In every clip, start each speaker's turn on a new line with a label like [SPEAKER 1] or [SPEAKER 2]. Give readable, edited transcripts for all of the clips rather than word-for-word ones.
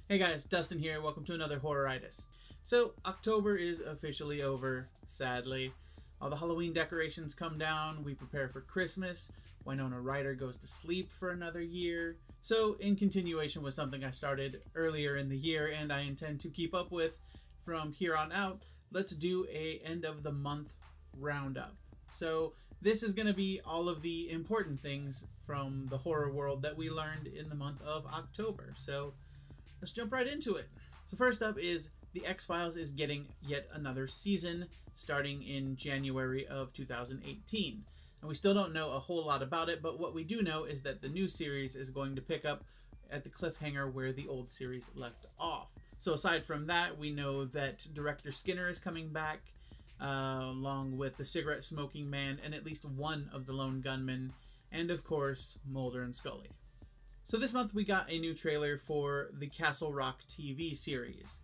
[SPEAKER 1] Hey guys, Dustin here. Welcome to another Horroritis. So, October is officially over, sadly. All the Halloween decorations come down, we prepare for Christmas, Winona Ryder goes to sleep for another year. So, in continuation with something I started earlier in the year and I intend to keep up with from here on out, let's do a end of the month roundup. So, this is going to be all of the important things from the horror world that we learned in the month of October. So, let's jump right into it. So first up is the X-Files is getting yet another season starting in January of 2018. And we still don't know a whole lot about it, but what we do know is that the new series is going to pick up at the cliffhanger where the old series left off. So aside from that, we know that Director Skinner is coming back, along with the cigarette smoking man and at least one of the lone gunmen, and of course, Mulder and Scully. So this month we got a new trailer for the Castle Rock TV series.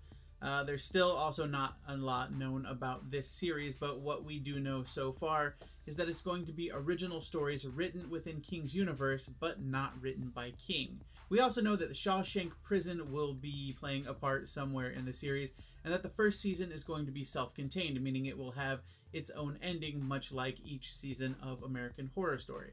[SPEAKER 1] There's still also not a lot known about this series, but what we do know so far is that it's going to be original stories written within King's universe, but not written by King. We also know that the Shawshank Prison will be playing a part somewhere in the series, and that the first season is going to be self-contained, meaning it will have its own ending, much like each season of American Horror Story.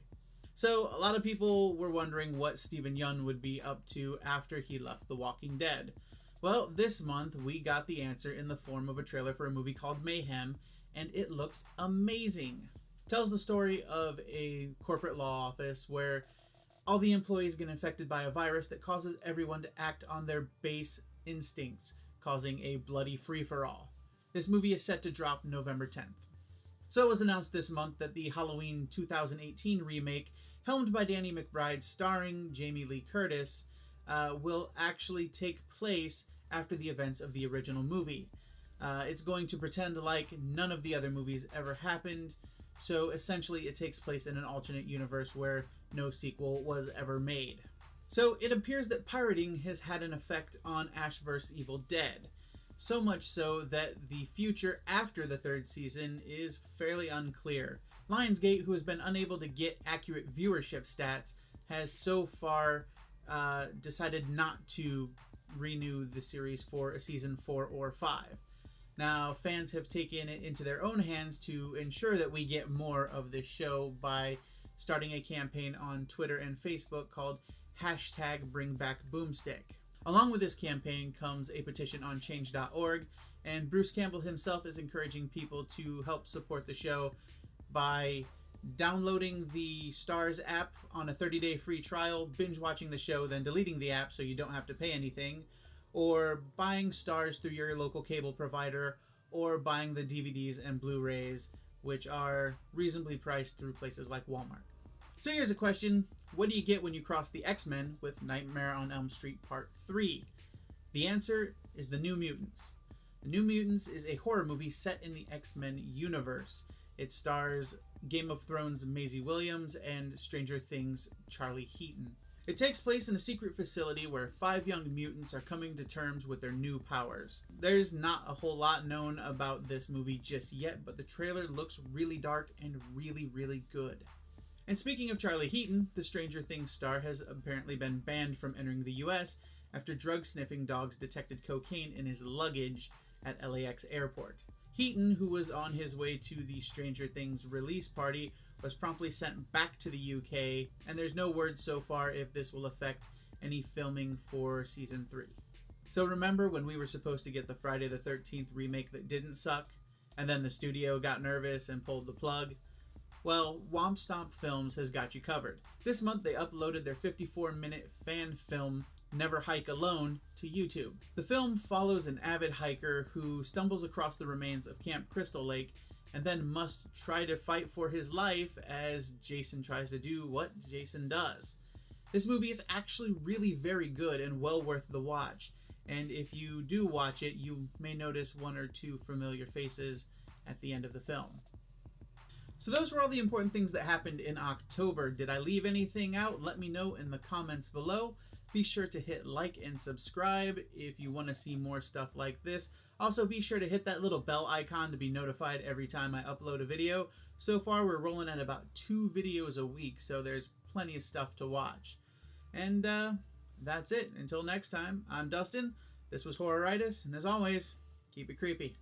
[SPEAKER 1] So, a lot of people were wondering what Steven Yeun would be up to after he left The Walking Dead. Well, this month we got the answer in the form of a trailer for a movie called Mayhem, and it looks amazing. It tells the story of a corporate law office where all the employees get infected by a virus that causes everyone to act on their base instincts, causing a bloody free-for-all. This movie is set to drop November 10th. So it was announced this month that the Halloween 2018 remake, helmed by Danny McBride, starring Jamie Lee Curtis, will actually take place after the events of the original movie. It's going to pretend like none of the other movies ever happened, so essentially it takes place in an alternate universe where no sequel was ever made. So it appears that pirating has had an effect on Ash vs. Evil Dead. So much so that the future after the third season is fairly unclear. Lionsgate, who has been unable to get accurate viewership stats, has so far decided not to renew the series for a season 4 or 5. Now, fans have taken it into their own hands to ensure that we get more of this show by starting a campaign on Twitter and Facebook called #BringBackBoomstick. Along with this campaign comes a petition on change.org, and Bruce Campbell himself is encouraging people to help support the show by downloading the Starz app on a 30-day free trial, binge watching the show, then deleting the app so you don't have to pay anything, or buying Starz through your local cable provider, or buying the DVDs and Blu-rays, which are reasonably priced through places like Walmart. So here's a question. What do you get when you cross the X-Men with Nightmare on Elm Street Part 3? The answer is The New Mutants. The New Mutants is a horror movie set in the X-Men universe. It stars Game of Thrones Maisie Williams and Stranger Things Charlie Heaton. It takes place in a secret facility where 5 young mutants are coming to terms with their new powers. There's not a whole lot known about this movie just yet, but the trailer looks really dark and really, really good. And speaking of Charlie Heaton, the Stranger Things star has apparently been banned from entering the US after drug-sniffing dogs detected cocaine in his luggage at LAX airport. Heaton, who was on his way to the Stranger Things release party, was promptly sent back to the UK, and there's no word so far if this will affect any filming for Season 3. So remember when we were supposed to get the Friday the 13th remake that didn't suck, and then the studio got nervous and pulled the plug? Well, Womp Stomp Films has got you covered. This month they uploaded their 54-minute fan film, Never Hike Alone, to YouTube. The film follows an avid hiker who stumbles across the remains of Camp Crystal Lake and then must try to fight for his life as Jason tries to do what Jason does. This movie is actually really very good and well worth the watch, and if you do watch it, you may notice one or two familiar faces at the end of the film. So those were all the important things that happened in October. Did I leave anything out? Let me know in the comments below. Be sure to hit like and subscribe if you want to see more stuff like this. Also, be sure to hit that little bell icon to be notified every time I upload a video. So far, we're rolling at about 2 videos a week, so there's plenty of stuff to watch. And that's it. Until next time, I'm Dustin. This was Horroritis, and as always, keep it creepy.